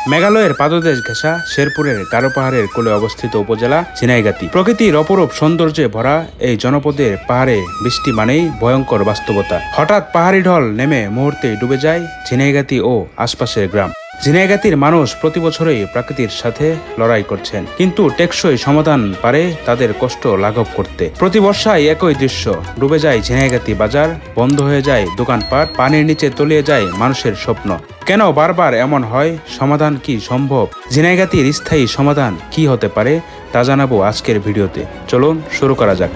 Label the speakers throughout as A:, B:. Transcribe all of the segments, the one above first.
A: মেঘালয়ের পাদদেশ ঘেঁষা শেরপুরের গারো পাহাড়ের কোলে অবস্থিত উপজেলা ঝিনাইগাতি। প্রকৃতির অপরূপ সৌন্দর্যে ভরা এই জনপদের পাহাড়ে বৃষ্টি মানেই ভয়ঙ্কর বাস্তবতা। হঠাৎ পাহাড়ি ঢল নেমে মুহূর্তেই ডুবে যায় ঝিনাইগাতি ও আশপাশের গ্রাম। ঝিনাইগাতির মানুষ প্রতি বছরই প্রকৃতির সাথে লড়াই করছেন, কিন্তু টেকসই সমাধান পারে তাদের কষ্ট লাঘব করতে। প্রতি বর্ষায় একই দৃশ্য, ডুবে যায় ঝিনাইগাতি বাজার, বন্ধ হয়ে যায় দোকানপাট, পানির নিচে তলিয়ে যায় মানুষের স্বপ্ন। কেন বারবার এমন হয়? সমাধান কি সম্ভব? ঝিনাইগাতির স্থায়ী সমাধান কি হতে পারে তা জানাবো আজকের ভিডিওতে। চলুন শুরু করা যাক।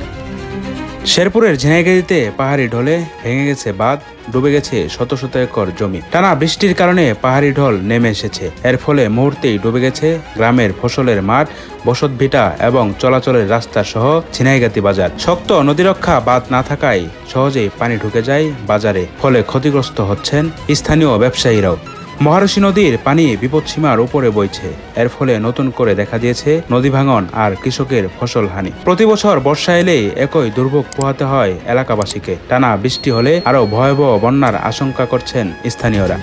A: শেরপুরের ঝিনাইগাতিতে পাহাড়ি ঢলে ভেঙে গেছে বাঁধ, ডুবে গেছে শত শত একর জমি। টানা বৃষ্টির কারণে পাহাড়ি ঢল নেমে এসেছে। এর ফলে মুহূর্তেই ডুবে গেছে গ্রামের ফসলের মাঠ, বসতভিটা এবং চলাচলের রাস্তা সহ ঝিনাইগাতি বাজার। শক্ত নদীরক্ষা বাঁধ না থাকায় সহজেই পানি ঢুকে যায় বাজারে, ফলে ক্ষতিগ্রস্ত হচ্ছেন স্থানীয় ব্যবসায়ীরাও। মহারশী নদীর পানি বিপদসীমার উপরে বইছে। এর ফলে নতুন করে দেখা দিয়েছে নদী ভাঙন আর কৃষকের ফসল হানি। প্রতি বছর বর্ষা এলেই একই দুর্ভোগ পোহাতে হয় এলাকাবাসীকে। টানা বৃষ্টি হলে আরো ভয়াবহ বন্যার আশঙ্কা করছেন স্থানীয়রা।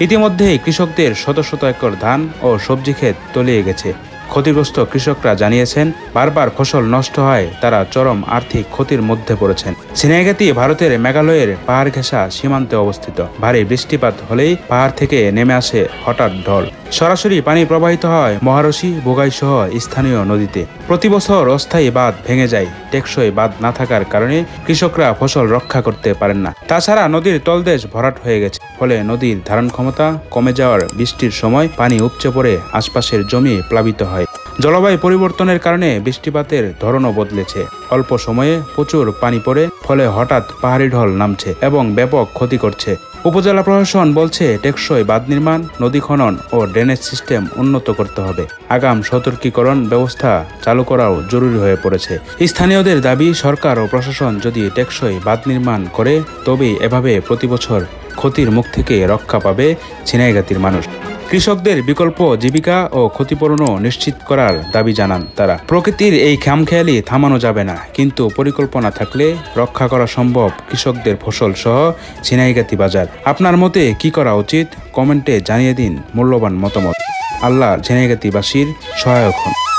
A: ইতিমধ্যেই কৃষকদের শত শত একর ধান ও সবজি ক্ষেত তলিয়ে গেছে। ক্ষতিগ্রস্ত কৃষকরা জানিয়েছেন, বারবার ফসল নষ্ট হয়, তারা চরম আর্থিক ক্ষতির মধ্যে পড়েছেন। ঝিনাইগাতি ভারতের মেঘালয়ের পাহাড় ঘেঁষা সীমান্তে অবস্থিত। ভারী বৃষ্টিপাত হলেই পাহাড় থেকে নেমে আসে হঠাৎ ঢল। সরাসরি পানি প্রবাহিত হয় মহারশী, বোগাই সহ স্থানীয় নদীতে। প্রতি বছর অস্থায়ী বাঁধ ভেঙে যায়। টেকসই বাঁধ না থাকার কারণে কৃষকরা ফসল রক্ষা করতে পারেন না। তাছাড়া নদীর তলদেশ ভরাট হয়ে গেছে, ফলে নদীর ধারণ ক্ষমতা কমে যাওয়ার বৃষ্টির সময় পানি উপচে পড়ে আশপাশের জমি প্লাবিত হয়। জলবায়ু পরিবর্তনের কারণে বৃষ্টিপাতের ধরনও বদলেছে। অল্প সময়ে প্রচুর পানি পড়ে, ফলে হঠাৎ পাহাড়ি ঢল নামছে এবং ব্যাপক ক্ষতি করছে। উপজেলা প্রশাসন বলছে, টেকসই বাঁধ নির্মাণ, নদী খনন ও ড্রেনেজ সিস্টেম উন্নত করতে হবে। আগাম সতর্কীকরণ ব্যবস্থা চালু করাও জরুরি হয়ে পড়েছে। স্থানীয়দের দাবি, সরকার ও প্রশাসন যদি টেকসই বাঁধ নির্মাণ করে, তবেই এভাবে প্রতি বছর ক্ষতির মুখ থেকে রক্ষা পাবে ঝিনাইগাতির মানুষ। কৃষকদের বিকল্প জীবিকা ও ক্ষতিপূরণও নিশ্চিত করার দাবি জানান তারা। প্রকৃতির এই খামখেয়ালি থামানো যাবে না, কিন্তু পরিকল্পনা থাকলে রক্ষা করা সম্ভব কৃষকদের ফসল সহ ঝিনাইগাতি বাজার। আপনার মতে কি করা উচিত? কমেন্টে জানিয়ে দিন মূল্যবান মতামত। আল্লাহ ঝিনাইগাতিবাসীর সহায়ক হন।